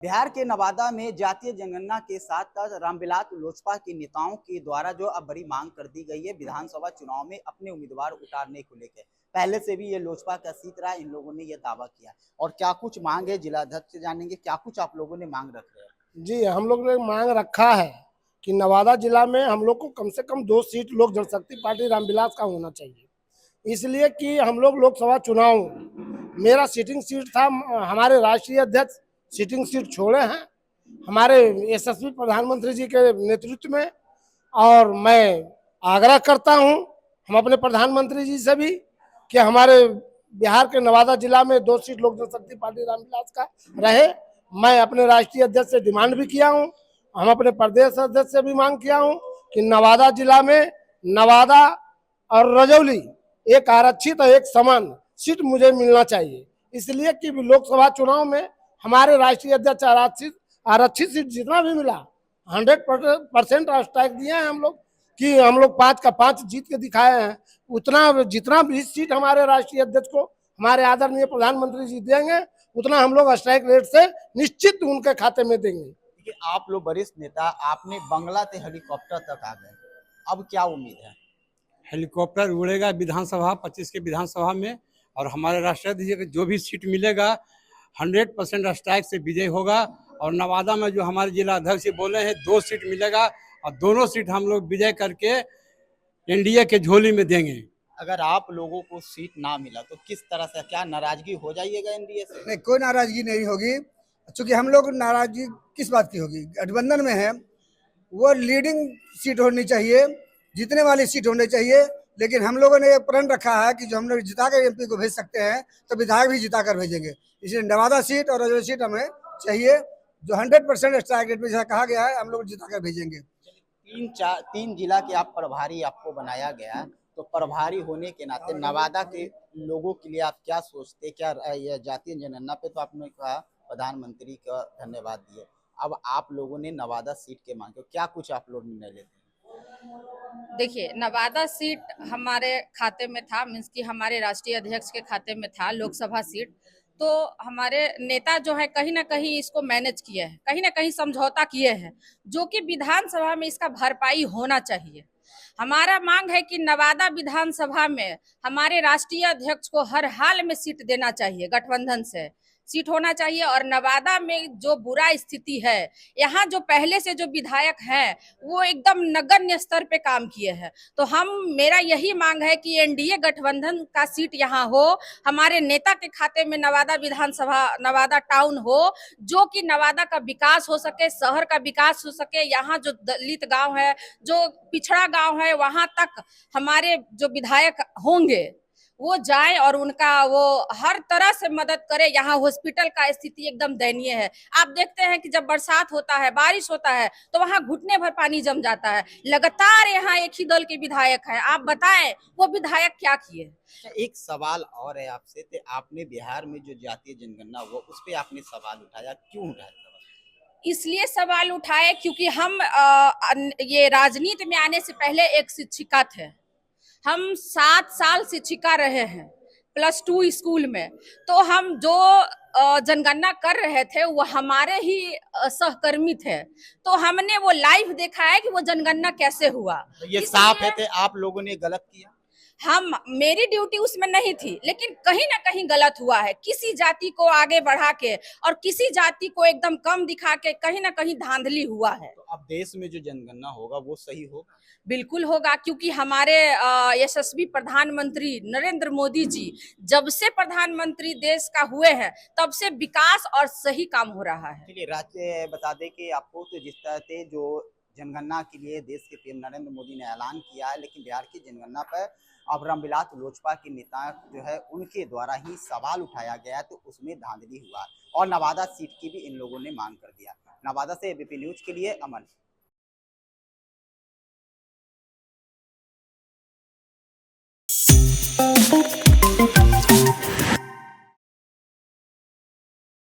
बिहार के नवादा में जातीय जनगणना के साथ साथ रामविलास लोजपा के नेताओं के द्वारा जो अब बड़ी मांग कर दी गई है विधानसभा चुनाव में अपने उम्मीदवार उतारने को लेकर। पहले से भी ये लोजपा का सीट रहा, इन लोगों ने ये दावा किया और क्या कुछ मांग है जिला अध्यक्ष से जानेंगे क्या कुछ आप लोगों ने मांग रख रहे हैं। जी, हम लोग ने मांग रखा है कि नवादा जिला में हम लोग को कम से कम 2 सीट लोक जनशक्ति पार्टी रामविलास का होना चाहिए, इसलिए कि हम लोग लोकसभा चुनाव मेरा सिटिंग सीट था, हमारे राष्ट्रीय अध्यक्ष सिटिंग सीट छोड़े हैं हमारे यशस्वी प्रधानमंत्री जी के नेतृत्व में। और मैं आग्रह करता हूं हम अपने प्रधानमंत्री जी से भी कि हमारे बिहार के नवादा जिला में 2 सीट लोक जनशक्ति पार्टी रामविलास का रहे। मैं अपने राष्ट्रीय अध्यक्ष से डिमांड भी किया हूं, हम अपने प्रदेश अध्यक्ष से भी मांग किया हूं कि नवादा जिला में नवादा और रजौली एक आरक्षित और एक समान सीट मुझे मिलना चाहिए, इसलिए कि लोकसभा चुनाव में हमारे राष्ट्रीय अध्यक्ष आरक्षित सीट जितना भी मिला 100% स्ट्राइक दिए हैं हम लोग कि हम लोग 5 का 5 जीत के दिखाए हैं। उतना जितना भी सीट हमारे राष्ट्रीय अध्यक्ष को हमारे आदरणीय प्रधानमंत्री जी देंगे उतना हम लोग स्ट्राइक रेट से निश्चित उनके खाते में देंगे। आप लोग वरिष्ठ नेता, आपने बंगला से हेलीकॉप्टर तक आ गए, अब क्या उम्मीद है? हेलीकॉप्टर उड़ेगा विधानसभा 25 के विधानसभा में और हमारे राष्ट्रीय अध्यक्ष को जो भी सीट मिलेगा 100% स्ट्राइक से विजय होगा। और नवादा में जो हमारे जिला अध्यक्ष बोले हैं 2 सीट मिलेगा और दोनों सीट हम लोग विजय करके एनडीए के झोली में देंगे। अगर आप लोगों को सीट ना मिला तो किस तरह से, क्या नाराजगी हो जाइएगा एनडीए से? नहीं, कोई नाराजगी नहीं होगी, क्योंकि हम लोग नाराजगी किस बात की होगी, गठबंधन में है, वो लीडिंग सीट होनी चाहिए, जीतने वाली सीट होनी चाहिए। लेकिन हम लोगों ने एक प्रण रखा है कि जो हम लोग जिता कर एमपी को भेज सकते हैं तो विधायक भी जिता कर भेजेंगे, इसलिए नवादा सीट और रजौली सीट हमें चाहिए जो 100% स्ट्राइक रेट में जैसा कहा गया है हम लोग जिता कर भेजेंगे। 3 जिला के आप प्रभारी आपको बनाया गया, तो प्रभारी होने के नाते नवादा के लोगों के लिए आप क्या सोचते? क्या यह जातीय जनगणना पे तो आपने कहा प्रधानमंत्री का धन्यवाद दिए, अब आप लोगों ने नवादा सीट के मांगे, क्या कुछ आप लोग निर्णय लेते हैं? देखिए, नवादा सीट हमारे खाते में था, मीन्स कि हमारे राष्ट्रीय अध्यक्ष के खाते में था लोकसभा सीट। तो हमारे नेता जो है कहीं ना कहीं इसको मैनेज किए हैं, कहीं ना कहीं समझौता किए हैं, जो कि विधानसभा में इसका भरपाई होना चाहिए। हमारा मांग है कि नवादा विधानसभा में हमारे राष्ट्रीय अध्यक्ष को हर हाल में सीट देना चाहिए, गठबंधन से सीट होना चाहिए। और नवादा में जो बुरा स्थिति है, यहाँ जो पहले से जो विधायक हैं वो एकदम नगण्य स्तर पे काम किए हैं। तो मेरा यही मांग है कि एनडीए गठबंधन का सीट यहाँ हो, हमारे नेता के खाते में नवादा विधानसभा, नवादा टाउन हो, जो कि नवादा का विकास हो सके, शहर का विकास हो सके। यहाँ जो दलित गांव है, जो पिछड़ा गांव है, वहां तक हमारे जो विधायक होंगे वो जाए और उनका वो हर तरह से मदद करे। यहाँ हॉस्पिटल का स्थिति एकदम दयनीय है, आप देखते हैं कि जब बरसात होता है, बारिश होता है तो वहाँ घुटने भर पानी जम जाता है। लगातार यहाँ एक ही दल के विधायक है, आप बताएं वो विधायक क्या किए? एक सवाल और है आपसे, तो आपने बिहार में जो जातीय जनगणना हुआ उस पर आपने सवाल उठाया, क्यों उठाया? इसलिए सवाल उठाए क्योंकि हम ये राजनीति में आने से पहले एक शिक्षिका थे, हम 7 साल शिक्षिका रहे हैं +2 स्कूल में। तो हम जो जनगणना कर रहे थे वो हमारे ही सहकर्मी थे, तो हमने वो लाइव देखा है कि वो जनगणना कैसे हुआ। तो ये साफ है कि आप लोगों ने गलत किया? मेरी ड्यूटी उसमें नहीं थी, लेकिन कहीं ना कहीं गलत हुआ है। किसी जाति को आगे बढ़ा के और किसी जाति को एकदम कम दिखा के कहीं ना कहीं धांधली हुआ है। तो अब देश में जो जनगणना होगा वो सही होगा? बिल्कुल होगा, क्योंकि हमारे यशस्वी प्रधानमंत्री नरेंद्र मोदी जी जब से प्रधानमंत्री देश का हुए हैं तब से विकास और सही काम हो रहा है। चलिए, राज्य बता दें कि आपको तो जिस तरह से जो जनगणना के लिए देश के पीएम नरेंद्र मोदी ने ऐलान किया है, लेकिन बिहार की जनगणना पर अब रामविलास लोजपा के नेता जो है उनके द्वारा ही सवाल उठाया गया, तो उसमें धांधली हुआ और नवादा सीट की भी इन लोगों ने मांग कर दिया। नवादा से एबीपी न्यूज के लिए अमन।